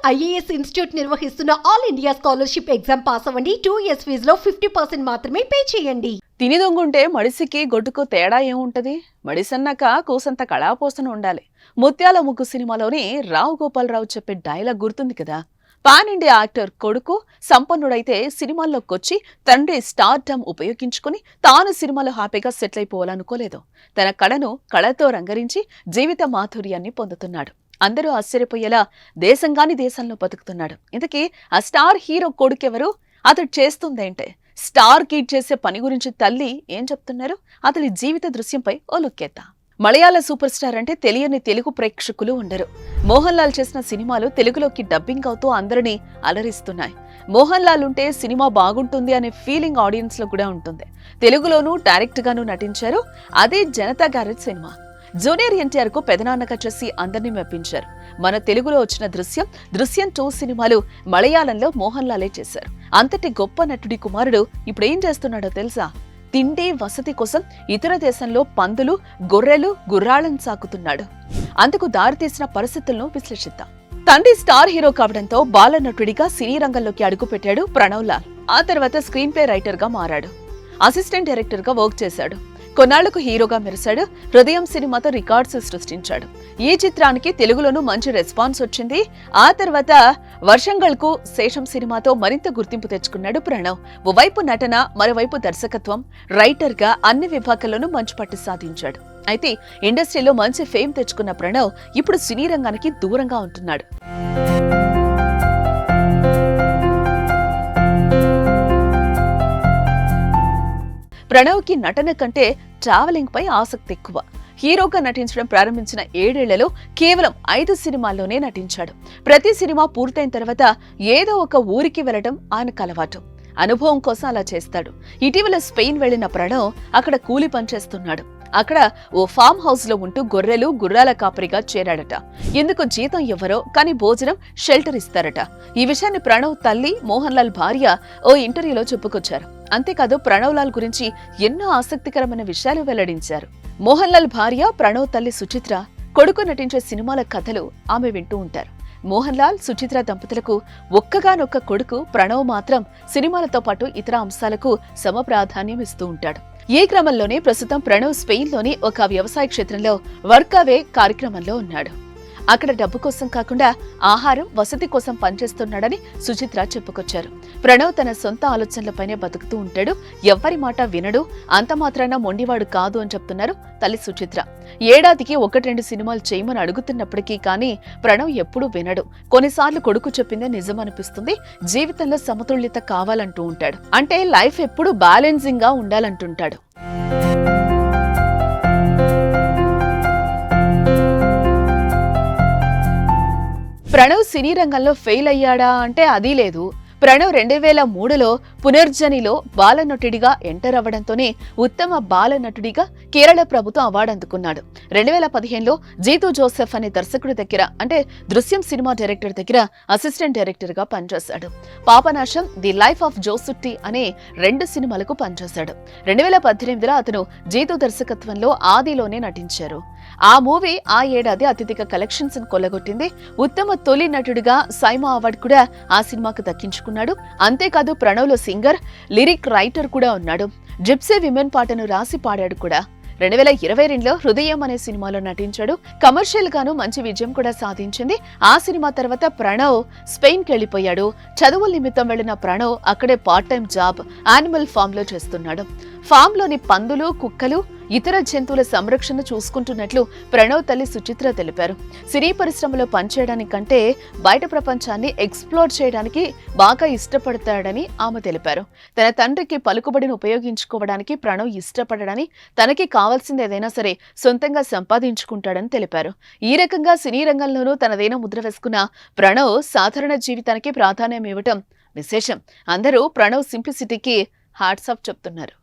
IAS institute నిర్వహిస్తున్న all India scholarship exam pass అవ్వండి. 2 years ఫీజులో 50% మాత్రమే పే చేయండి. తిని దొంగుంటే మడిసికి గొడ్డుకు తేడా ఏముంటది? మడిసన్నాక కూసంత కళాపోసన ఉండాలి. ముత్యాల ముగ్గు సినిమాలోని రావు గోపాలరావు చెప్పే డైలాగ్ గుర్తుంది కదా. పాన్ ఇండియా యాక్టర్ కొడుకు సంపన్నుడైతే సినిమాల్లోకొచ్చి తండ్రి స్టార్డమ్ ఉపయోగించుకుని తాను సినిమాలో హ్యాపీగా సెటిల్ అయిపోవాలనుకోలేదు. తన కళను కళతో రంగరించి జీవిత మాధుర్యాన్ని పొందుతున్నాడు. అందరూ ఆశ్చర్యపోయేలా దేశంగాని దేశంలో బతుకుతున్నాడు. ఇంతకీ ఆ స్టార్ హీరో కొడుకెవరు? అతడు చేస్తుందేంటే? స్టార్ కిడ్ చేసే పని గురించి తల్లి ఏం చెప్తున్నారు? అతని జీవిత దృశ్యంపై ఓ లుక్కేద్దాం. మలయాళ సూపర్ స్టార్ అంటే తెలియని తెలుగు ప్రేక్షకులు ఉండరు. మోహన్ లాల్ చేసిన సినిమాలు తెలుగులోకి డబ్బింగ్ అవుతూ అందరినీ అలరిస్తున్నాయి. మోహన్ లాల్ ఉంటే సినిమా బాగుంటుంది అనే ఫీలింగ్ ఆడియన్స్ లో కూడా ఉంటుంది. తెలుగులోనూ డైరెక్ట్ గాను నటించారు. అదే Janata garage cinema. Junior NTR కు పెదనాన్నగా చేసి అందరినీ మెప్పించారు. మన తెలుగులో వచ్చిన దృశ్యం 2 సినిమాలు మలయాళంలో మోహన్ లాలే చేశారు. అంతటి గొప్ప నటుడి కుమారుడు ఇప్పుడేం చేస్తున్నాడో తెలుసా? తిండి వసతి కోసం ఇతర దేశంలో పందులు, గొర్రెలు, గుర్రాలను సాకుతున్నాడు. అందుకు దారితీసిన పరిస్థితులను విశ్లేషిద్దాం. తండ్రి స్టార్ హీరో కావడంతో బాల నటుడిగా సినీ రంగంలోకి అడుగుపెట్టాడు ప్రణవ్ లాల్. ఆ తర్వాత స్క్రీన్ ప్లే రైటర్ గా మారాడు. అసిస్టెంట్ డైరెక్టర్ గా వర్క్ చేశాడు. కొన్నాళ్లకు హీరోగా మెరిశాడు. హృదయం సినిమాతో రికార్డ్స్ సృష్టించాడు. ఈ చిత్రానికి తెలుగులోనూ మంచి రెస్పాన్స్ వచ్చింది. ఆ తర్వాత వర్షంగల్కు శేషం సినిమాతో మరింత గుర్తింపు తెచ్చుకున్నాడు ప్రణవ్. ఓవైపు నటన, మరోవైపు దర్శకత్వం, రైటర్ గా అన్ని విభాగాల్లోనూ మంచి పట్టు సాధించాడు. అయితే ఇండస్ట్రీలో మంచి ఫేమ్ తెచ్చుకున్న ప్రణవ్ ఇప్పుడు సినీ రంగానికి దూరంగా ఉంటున్నాడు. ప్రణవ్ కి నటన కంటే ట్రావెలింగ్ పై ఆసక్తి ఎక్కువ. హీరోగా నటించడం ప్రారంభించిన 7 ఏళ్లలో కేవలం 5 సినిమాల్లోనే నటించాడు. ప్రతి సినిమా పూర్తయిన తర్వాత ఏదో ఒక ఊరికి వెళ్లడం ఆయనకు అలవాటు. అనుభవం కోసం అలా చేస్తాడు. ఇటీవల స్పెయిన్ వెళ్లిన ప్రణవ్ అక్కడ కూలి పనిచేస్తున్నాడు. అక్కడ ఓ ఫామ్ హౌస్ లో ఉంటూ గొర్రెలు, గుర్రాల కాపరిగా చేరాడట. ఎందుకు జీతం ఇవ్వరో కానీ భోజనం, షెల్టర్ ఇస్తారట. ఈ విషయాన్ని ప్రణవ్ తల్లి మోహన్ లాల్ భార్య ఓ ఇంటర్వ్యూలో చెప్పుకొచ్చారు. అంతేకాదు ప్రణవ్ లాల్ గురించి ఎన్నో ఆసక్తికరమైన విషయాలు వెల్లడించారు. మోహన్ లాల్ భార్య ప్రణవ్ తల్లి సుచిత్ర కొడుకు నటించే సినిమాల కథలు ఆమె వింటూ ఉంటారు. మోహన్ లాల్, సుచిత్ర దంపతులకు ఒక్కగానొక్క కొడుకు ప్రణవ్ మాత్రం సినిమాలతో పాటు ఇతర అంశాలకు సమ ప్రాధాన్యం ఇస్తూ ఉంటాడు. ఈ క్రమంలోనే ప్రస్తుతం ప్రణవ్ స్పెయిన్ లోని ఒక వ్యవసాయ క్షేత్రంలో వర్క్ అవే కార్యక్రమంలో ఉన్నాడు. అక్కడ డబ్బు కోసం కాకుండా ఆహారం, వసతి కోసం పనిచేస్తున్నాడని సుచిత్ర చెప్పుకొచ్చారు. ప్రణవ్ తన సొంత ఆలోచనలపైనే బతుకుతూ ఉంటాడు. ఎవ్వరి మాట వినడు. అంత మాత్రాన మొండివాడు కాదు అని చెప్తున్నారు తల్లి సుచిత్ర. ఏడాదికి 1-2 సినిమాలు చేయమని అడుగుతున్నప్పటికీ కానీ ప్రణవ్ ఎప్పుడూ వినడు. కొన్నిసార్లు కొడుకు చెప్పిందే నిజమనిపిస్తుంది. జీవితంలో సమతుల్యత కావాలంటూ ఉంటాడు. అంటే లైఫ్ ఎప్పుడూ బ్యాలెన్సింగ్ గా ఉండాలంటుంటాడు. ప్రణవ్ సినీ రంగంలో ఫెయిల్ అయ్యాడా అంటే అదీ లేదు. ప్రణవ్ 2003లో పునర్జనిలో బాలనటుడిగా ఎంటర్ అవ్వడంతోనే ఉత్తమ బాలనటుడిగా కేరళ ప్రభుత్వం అవార్డు అందుకున్నాడు. 2015లో జీతూ జోసెఫ్ అనే దర్శకుడి దగ్గర అంటే దృశ్యం సినిమా డైరెక్టర్ దగ్గర అసిస్టెంట్ డైరెక్టర్ గా పనిచేశాడు. పాపనాశం, ది లైఫ్ ఆఫ్ జోసుట్టి అనే 2 సినిమాలకు పనిచేశాడు. 2018లో అతను జీతూ దర్శకత్వంలో ఆదిలోనే నటించారు. ఆ మూవీ ఆ ఏడాది అత్యధిక కలెక్షన్స్ కొల్లగొట్టింది. ఉత్తమ తొలి నటుడిగా సైమా అవార్డు కూడా ఆ సినిమాకు దక్కించుకున్నాడు. అంతేకాదు ప్రణవ్లో సింగర్, లిరిక్ రైటర్ కూడా ఉన్నాడు. జిప్సీ విమెన్ పాటను రాసి పాడాడు కూడా. 2022లో హృదయం అనే సినిమాలో నటించాడు. కమర్షియల్ గాను మంచి విజయం కూడా సాధించింది. ఆ సినిమా తర్వాత ప్రణవ్ స్పెయిన్ కి వెళ్లిపోయాడు. చదువుల నిమిత్తం వెళ్లిన ప్రణవ్ అక్కడే part time job animal farm లో చేస్తున్నాడు. ఫామ్ లోని పందులు, కుక్కలు, ఇతర జంతువుల సంరక్షణ చూసుకుంటున్నట్లు ప్రణవ్ తల్లి సుచిత్ర తెలిపారు. సినీ పరిశ్రమలో పనిచేయడానికంటే బయట ప్రపంచాన్ని ఎక్స్ప్లోర్ చేయడానికి బాగా ఇష్టపడతాడని ఆమె తెలిపారు. తన తండ్రికి పలుకుబడిని ఉపయోగించుకోవడానికి ప్రణవ్ ఇష్టపడడని, తనకి కావాల్సింది ఏదైనా సరే సొంతంగా సంపాదించుకుంటాడని తెలిపారు. ఈ రకంగా సినీ రంగంలోనూ తనదైన ముద్ర వేసుకున్న ప్రణవ్ సాధారణ జీవితానికి ప్రాధాన్యం ఇవ్వటం విశేషం. అందరూ ప్రణవ్ సింప్లిసిటీకి హ్యాట్స్ ఆఫ్ చెప్తున్నారు.